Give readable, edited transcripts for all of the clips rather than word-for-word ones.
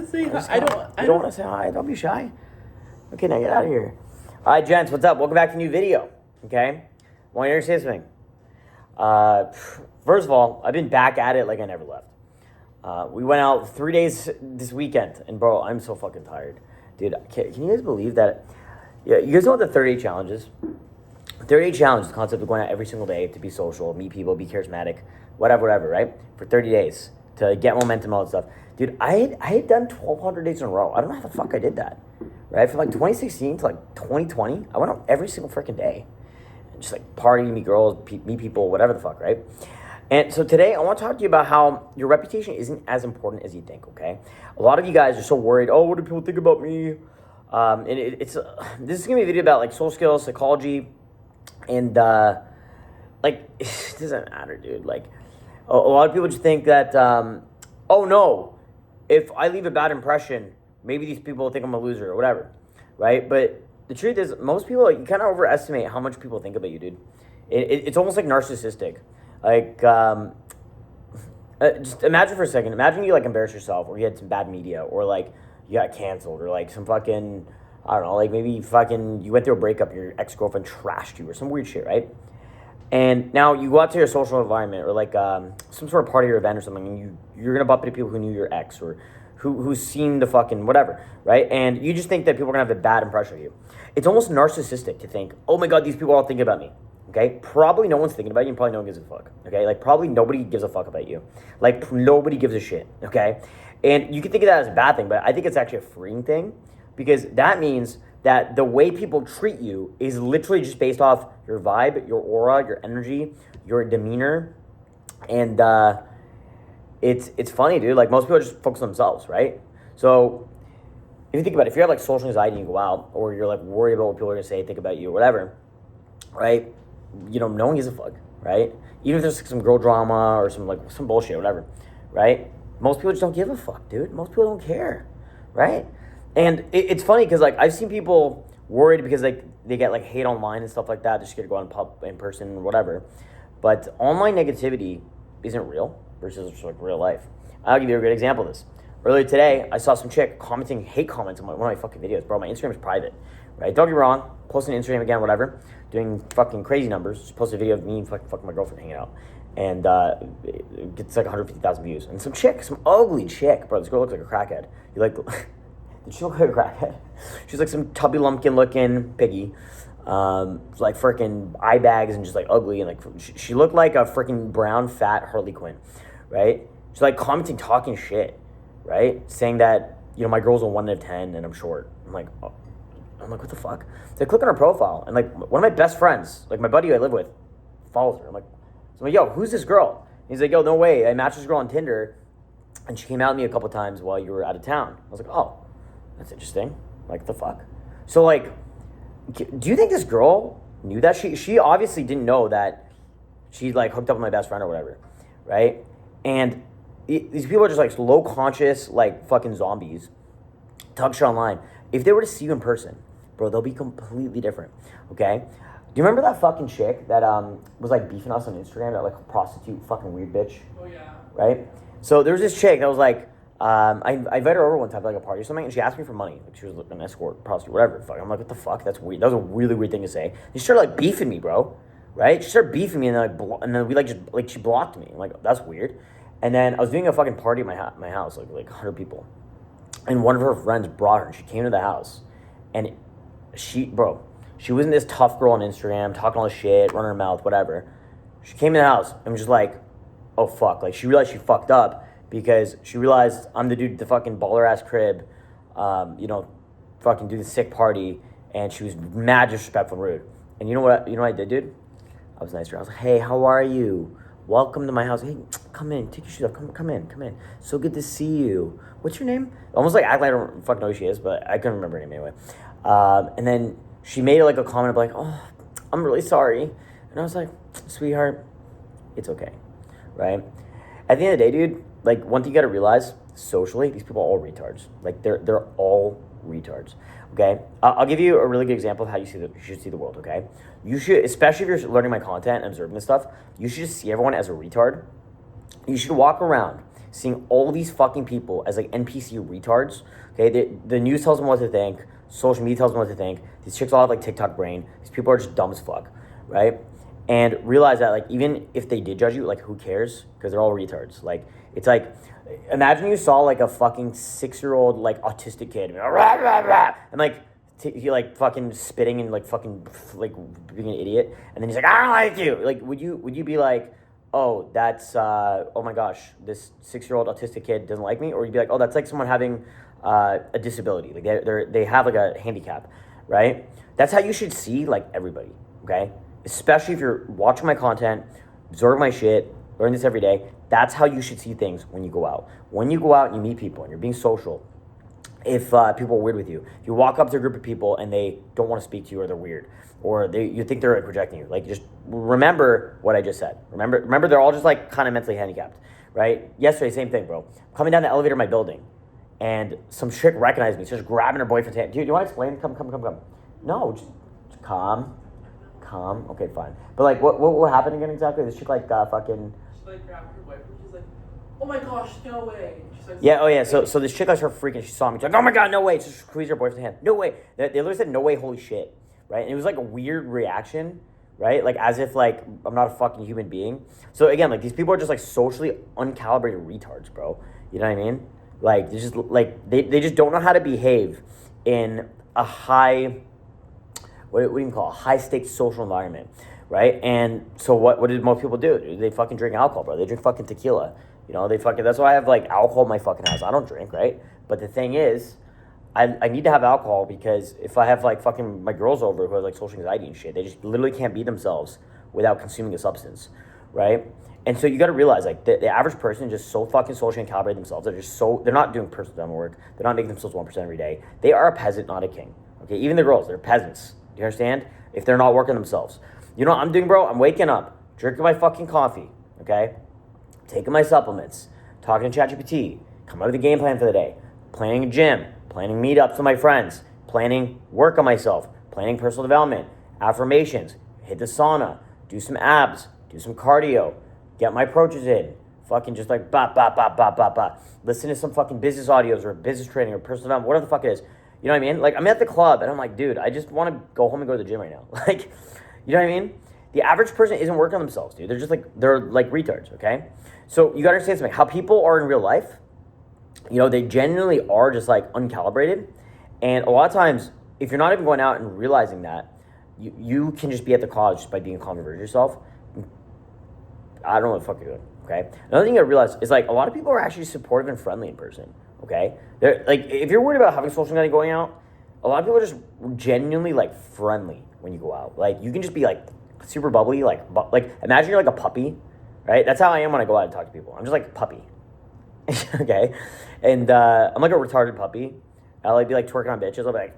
Say hi. I don't want to say hi. Don't be shy. Okay, now get out of here. All right, gents, what's up? Welcome back to a new video. Okay, want to say something? First of all, I've been back at it like I never left. We went out 3 days this weekend, and bro, I'm so fucking tired, dude. Can you guys believe that? Yeah, you guys know what the 30-day challenge is? 30-day challenge is the concept of going out every single day to be social, meet people, be charismatic, whatever, right? For 30 days to get momentum, all that stuff. Dude, I had done 1,200 days in a row. I don't know how the fuck I did that, right? From like 2016 to like 2020, I went out every single freaking day. Just like party, meet girls, meet people, whatever the fuck, right? And so today I want to talk to you about how your reputation isn't as important as you think, okay? A lot of you guys are so worried, oh, what do people think about me? And this is going to be a video about like social skills, psychology, and like, it doesn't matter, dude. Like, a lot of people just think that, oh no, if I leave a bad impression, maybe these people will think I'm a loser or whatever, right? But the truth is, most people, you kind of overestimate how much people think about you, dude. It's almost like narcissistic. Like, just imagine for a second. Imagine you, like, embarrass yourself, or you had some bad media, or, like, you got canceled, or, like, some fucking, I don't know, like, maybe you went through a breakup, your ex-girlfriend trashed you, or some weird shit, right? And now you go out to your social environment, or, like, some sort of party or event or something, and you're going to bump into people who knew your ex, or who's seen the fucking whatever, right? And you just think that people are going to have a bad impression of you. It's almost narcissistic to think, oh my God, these people are all thinking about me, okay? Probably no one's thinking about you, and probably no one gives a fuck, okay? Like, probably nobody gives a fuck about you. Like, nobody gives a shit, okay? And you can think of that as a bad thing, but I think it's actually a freeing thing, because that means that the way people treat you is literally just based off your vibe, your aura, your energy, your demeanor, and it's funny, dude. Like, most people just focus on themselves, right? So if you think about it, if you have like social anxiety and you go out, or you're like worried about what people are gonna say, think about you, or whatever, right? You know, no one gives a fuck, right? Even if there's like some girl drama or some bullshit, whatever, right? Most people just don't give a fuck, dude. Most people don't care, right? And it's funny because like I've seen people worried because like they get like hate online and stuff like that. They're scared to go out in person or whatever. But online negativity isn't real versus just like real life. I'll give you a good example of this. Earlier today, I saw some chick commenting hate comments on one of my fucking videos. Bro, my Instagram is private, right? Don't get me wrong. Posting on Instagram again, whatever. Doing fucking crazy numbers. Just posted a video of me and fucking my girlfriend hanging out. And it gets like 150,000 views. And some ugly chick. Bro, this girl looks like a crackhead. You like... Did she look like a crackhead? She's like some tubby lumpkin looking piggy. Like freaking eye bags and just like ugly. And like she looked like a freaking brown fat Harley Quinn, right? She's like commenting, talking shit, right? Saying that, you know, my girl's a 1 out of 10 and I'm short. I'm like, what the fuck? So I click on her profile and like one of my best friends, like my buddy who I live with, follows her. I'm like, yo, who's this girl? And he's like, yo, no way. I matched this girl on Tinder and she came out with me a couple times while you were out of town. I was like, oh, that's interesting. Like, the fuck? So, like, do you think this girl knew that? She obviously didn't know that she, like, hooked up with my best friend or whatever, right? And these people are just, like, low conscious, like, fucking zombies. Talk shit online. If they were to see you in person, bro, they'll be completely different, okay? Do you remember that fucking chick that was, like, beefing us on Instagram, that, like, prostitute fucking weird bitch? Oh, yeah. Right? So there was this chick that was, like, I invited her over one time to like a party or something, and she asked me for money. Like, she was an escort, prostitute, whatever. Fuck. I'm like, what the fuck? That's weird. That was a really weird thing to say. She started like beefing me, bro. Right? She started beefing me, and then and then we like just like she blocked me. I'm like, that's weird. And then I was doing a fucking party at my house, like 100 people, and one of her friends brought her. And she came to the house, and she wasn't this tough girl on Instagram talking all this shit, running her mouth, whatever. She came to the house and was just like, oh fuck. Like, she realized she fucked up. Because she realized I'm the dude, the fucking baller-ass crib, you know, fucking do the sick party, and she was mad disrespectful and rude. And you know what I did, dude? I was nice to her. I was like, hey, how are you? Welcome to my house. Hey, come in, take your shoes off. Come in. So good to see you. What's your name? Almost like act like I don't fucking know who she is, but I couldn't remember her name anyway. And then she made like a comment of like, oh, I'm really sorry. And I was like, sweetheart, it's okay, right? At the end of the day, dude, like, one thing you gotta realize, socially, these people are all retards. Like, they're all retards, okay? I'll give you a really good example of how you should see the world, okay? You should, especially if you're learning my content and observing this stuff, you should just see everyone as a retard. You should walk around, seeing all these fucking people as like NPC retards. Okay, the news tells them what to think. Social media tells them what to think. These chicks all have like TikTok brain. These people are just dumb as fuck, right? And realize that like even if they did judge you, like who cares? Because they're all retards. Like it's like imagine you saw like a fucking 6-year-old like autistic kid and like he like fucking spitting and like fucking like being an idiot, and then he's like, I don't like you. Like would you be like, oh, that's oh my gosh, this 6-year-old autistic kid doesn't like me? Or you'd be like, oh, that's like someone having a disability, like they have like a handicap, right? That's how you should see like everybody, okay? Especially if you're watching my content, absorbing my shit, learning this every day. That's how you should see things when you go out. When you go out and you meet people and you're being social, if people are weird with you, if you walk up to a group of people and they don't want to speak to you or they're weird, or you think they're like rejecting you, like just remember what I just said. Remember they're all just like kind of mentally handicapped, right? Yesterday, same thing, bro. Coming down the elevator in my building, and some chick recognized me. She's just grabbing her boyfriend's hand. Dude, do you want to explain? Come. No, just calm. Okay, fine. But like, what happened again exactly? This chick like fucking. She like grabbed her boyfriend. She's like, oh my gosh, no way. She's like, yeah. Oh yeah. So this chick like her freaking. She saw me. She's like, oh my god, no way. She just squeezed her boyfriend's hand. No way. They literally said, no way, holy shit, right? And it was like a weird reaction, right? Like as if like I'm not a fucking human being. So again, like these people are just like socially uncalibrated retards, bro. You know what I mean? Like they just like they just don't know how to behave in a high. What do you call a high stakes social environment, right? And so what did most people do? They fucking drink alcohol, bro. They drink fucking tequila. You know, that's why I have like alcohol in my fucking house. I don't drink, right? But the thing is, I need to have alcohol because if I have like fucking my girls over who have like social anxiety and shit, they just literally can't be themselves without consuming a substance, right? And so you got to realize like the average person is just so fucking socially uncalibrated themselves. They're not doing personal development work. They're not making themselves 1% every day. They are a peasant, not a king. Okay, even the girls, they're peasants. Do you understand? If they're not working themselves. You know what I'm doing, bro? I'm waking up, drinking my fucking coffee, okay? Taking my supplements, talking to ChatGPT, coming up with a game plan for the day, planning a gym, planning meetups with my friends, planning work on myself, planning personal development, affirmations, hit the sauna, do some abs, do some cardio, get my approaches in, fucking just like listen to some fucking business audios or business training or personal development, whatever the fuck it is. You know what I mean? Like, I'm at the club, and I'm like, dude, I just want to go home and go to the gym right now. Like, you know what I mean? The average person isn't working on themselves, dude. They're like retards, okay? So you got to understand something. How people are in real life, you know, they genuinely are just, like, uncalibrated. And a lot of times, if you're not even going out and realizing that, you can just be at the college just by being a calm version of yourself. I don't know what the fuck you're doing, okay? Another thing I realized is, like, a lot of people are actually supportive and friendly in person. Okay, they're like, if you're worried about having social anxiety going out, a lot of people are just genuinely like friendly when you go out. Like you can just be like super bubbly, like imagine you're like a puppy, right? That's how I am when I go out and talk to people. I'm just like a puppy, okay, and I'm like a retarded puppy. I'll like be like twerking on bitches. I'll be like,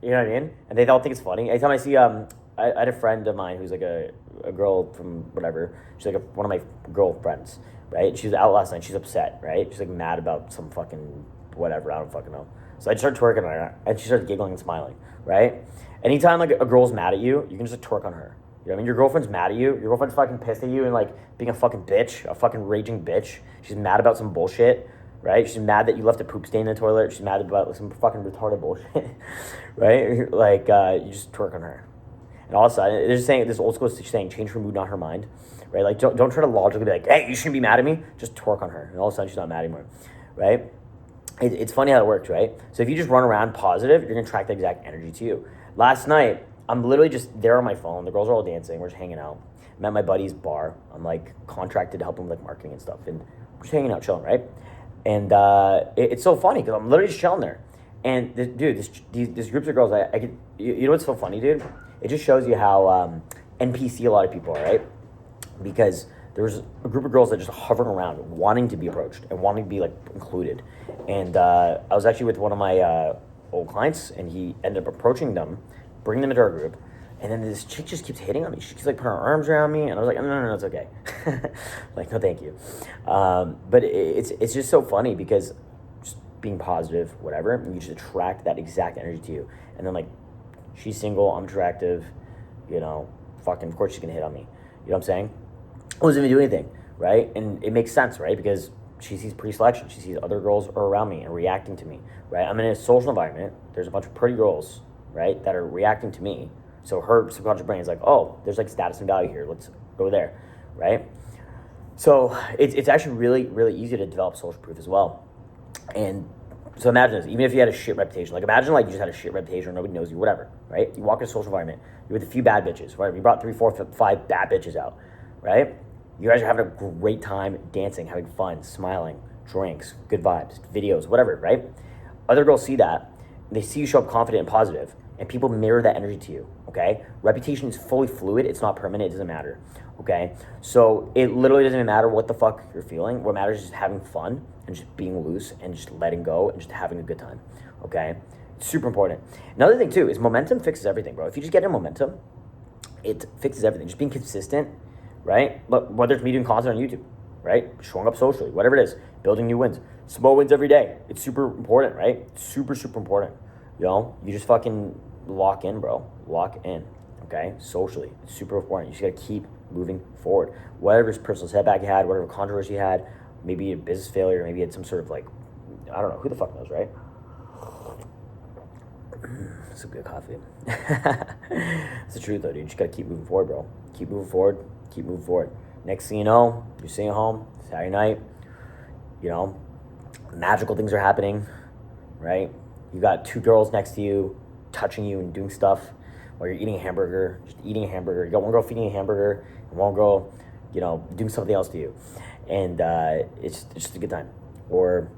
you know what I mean? And they all think it's funny. Anytime I see I had a friend of mine who's like a girl from whatever. She's like one of my girlfriends. Right? She was out last night. She's upset, right? She's like mad about some fucking whatever. I don't fucking know. So I just started twerking on her, and she started giggling and smiling, right? Anytime like a girl's mad at you, you can just like, twerk on her. You know what I mean? Your girlfriend's mad at you. Your girlfriend's fucking pissed at you and like being a fucking bitch, a fucking raging bitch. She's mad about some bullshit, right? She's mad that you left a poop stain in the toilet. She's mad about like, some fucking retarded bullshit, right? Like you just twerk on her. And all of a sudden, they're just saying, this old school saying, change her mood, not her mind. Right? Like, don't try to logically be like, hey, you shouldn't be mad at me. Just twerk on her. And all of a sudden, she's not mad anymore. Right? It's funny how it works, right? So if you just run around positive, you're going to attract the exact energy to you. Last night, I'm literally just there on my phone. The girls are all dancing. We're just hanging out. I'm at my buddy's bar. I'm, like, contracted to help him with, like, marketing and stuff. And we're just hanging out, chilling, right? And it's so funny because I'm literally just chilling there. And, this groups of girls, you know what's so funny, dude? It just shows you how NPC a lot of people are, right? Because there was a group of girls that just hovering around, wanting to be approached and wanting to be like included. And I was actually with one of my old clients, and he ended up approaching them, bringing them into our group. And then this chick just keeps hitting on me. She keeps like putting her arms around me, and I was like, no, it's okay. Like, no, thank you. But it's just so funny because just being positive, whatever, you just attract that exact energy to you. And then like, she's single, I'm attractive, you know, fucking, of course she's gonna hit on me. You know what I'm saying? I wasn't even doing anything, right? And it makes sense, right? Because she sees pre-selection. She sees other girls are around me and reacting to me, right? I'm in a social environment. There's a bunch of pretty girls, right, that are reacting to me. So her subconscious brain is like, oh, there's like status and value here. Let's go there, right? So it's actually really, really easy to develop social proof as well. And so imagine this, even if you had a shit reputation, like imagine like you just had a shit reputation or nobody knows you, whatever, right? You walk in a social environment, you're with a few bad bitches, right? You brought 3, 4, 5 bad bitches out, right? You guys are having a great time dancing, having fun, smiling, drinks, good vibes, videos, whatever, right? Other girls see that, they see you show up confident and positive, and people mirror that energy to you, okay? Reputation is fully fluid, it's not permanent, it doesn't matter, okay? So it literally doesn't even matter what the fuck you're feeling. What matters is just having fun and just being loose and just letting go and just having a good time, okay? It's super important. Another thing too is momentum fixes everything, bro. If you just get in momentum, it fixes everything. Just being consistent, right? But whether it's me doing content on YouTube, right? Showing up socially, whatever it is, building new wins, small wins every day. It's super important, right? It's super, super important. You know, you just fucking lock in, bro. Lock in, okay? Socially, it's super important. You just gotta keep moving forward. Whatever personal setback you had, whatever controversy you had, maybe a business failure, maybe you had some sort of like, I don't know, who the fuck knows, right? Some good coffee. It's the truth though, dude. You just gotta keep moving forward, bro. Keep moving forward. Keep moving forward. Next thing you know, you're sitting at home, Saturday night, you know, magical things are happening, right? You got 2 girls next to you, touching you and doing stuff while you're eating a hamburger, just eating a hamburger. You got one girl feeding you a hamburger and one girl, you know, doing something else to you. And it's just a good time. Or,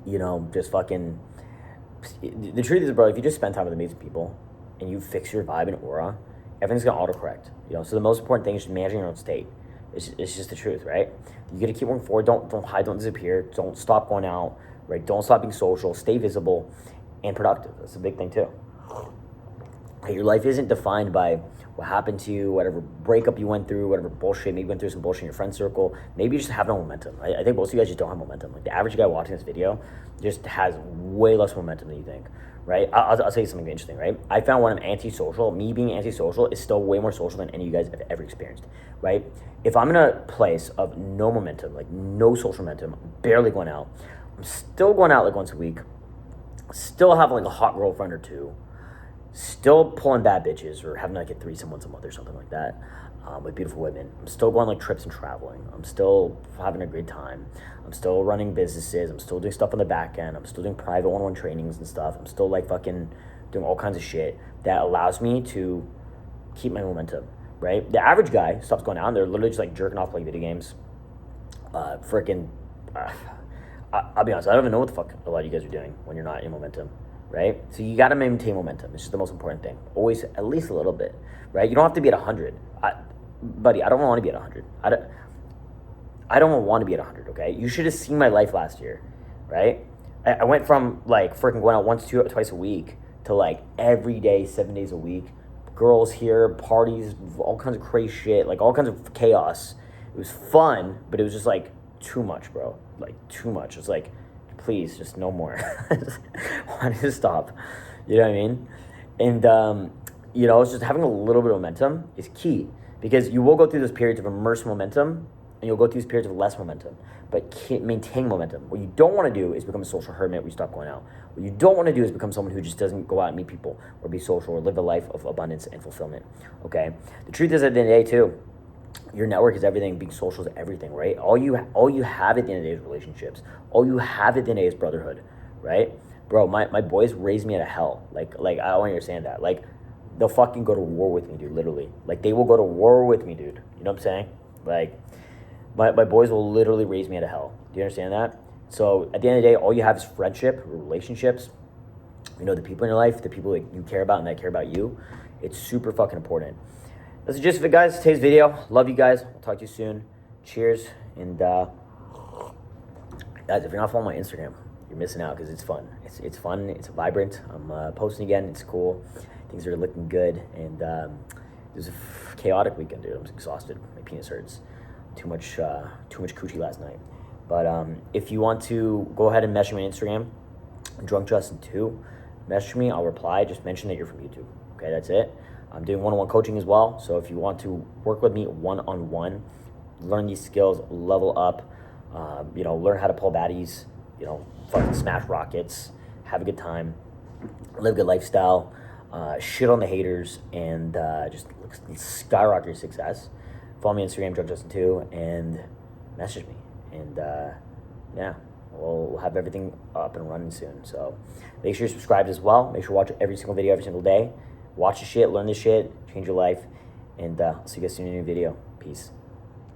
you know, just fucking, the truth is, bro, if you just spend time with amazing people and you fix your vibe and aura, everything's gonna autocorrect, you know. So the most important thing is just managing your own state. It's just the truth, right? You gotta keep moving forward. Don't hide, don't disappear, don't stop going out, right? Don't stop being social, stay visible and productive. That's a big thing too. Your life isn't defined by what happened to you, whatever breakup you went through, whatever bullshit, maybe you went through some bullshit in your friend circle. Maybe you just have no momentum. I think most of you guys just don't have momentum. Like the average guy watching this video just has way less momentum than you think, right? I'll tell you something interesting, right? I found when I'm antisocial, me being antisocial is still way more social than any of you guys have ever experienced, right? If I'm in a place of no momentum, like no social momentum, barely going out, I'm still going out like once a week, still have like a hot girlfriend or two, still pulling bad bitches or having like a threesome once a month or something like that with beautiful women. I'm still going like trips and traveling. I'm still having a great time. I'm still running businesses. I'm still doing stuff on the back end. I'm still doing private one-on-one trainings and stuff. I'm still like fucking doing all kinds of shit that allows me to keep my momentum, right? The average guy stops going out and they're literally just like jerking off playing video games. I'll be honest, I don't even know what the fuck a lot of you guys are doing when you're not in momentum. Right? So you got to maintain momentum. It's just the most important thing. Always at least a little bit, right? You don't have to be at 100. Buddy, I don't want to be at 100. I don't want to be at 100, okay? You should have seen my life last year, right? I went from like freaking going out once, twice a week to like every day, 7 days a week. Girls here, parties, all kinds of crazy shit, like all kinds of chaos. It was fun, but it was just like too much, bro. Like too much. It's like, please, just no more. Why did it stop? You know what I mean? And, you know, it's just having a little bit of momentum is key because you will go through those periods of immersed momentum and you'll go through these periods of less momentum, but maintain momentum. What you don't want to do is become a social hermit where you stop going out. What you don't want to do is become someone who just doesn't go out and meet people or be social or live a life of abundance and fulfillment, okay? The truth is at the end of the day, too, your network is everything. Being social is everything, right? All you have at the end of the day is relationships. All you have at the end of the day is brotherhood, right? Bro, my boys raised me out of hell. Like I don't understand that. Like, they'll fucking go to war with me, dude, literally. Like, they will go to war with me, dude. You know what I'm saying? Like, my boys will literally raise me out of hell. Do you understand that? So, at the end of the day, all you have is friendship, relationships. You know, the people in your life, the people that you care about and that care about you. It's super fucking important. That's the gist of it, guys. Today's video. Love you guys. I'll talk to you soon. Cheers. And guys, if you're not following my Instagram, you're missing out because it's fun. It's fun. It's vibrant. I'm posting again. It's cool. Things are looking good. And it was a chaotic weekend, dude. I'm exhausted. My penis hurts. Too much coochie last night. But if you want to go ahead and message me on Instagram, DrunkJustin2. Message me. I'll reply. Just mention that you're from YouTube. Okay, that's it. I'm doing one-on-one coaching as well. So if you want to work with me one-on-one, learn these skills, level up, You know, learn how to pull baddies. You know, fucking smash rockets, have a good time, live a good lifestyle, shit on the haters, and just skyrocket your success. Follow me on Instagram, DrugJustin2, and message me. And yeah, we'll have everything up and running soon. So make sure you're subscribed as well. Make sure you watch every single video every single day. Watch the shit, learn the shit, change your life. And I'll see you guys soon in a new video. Peace.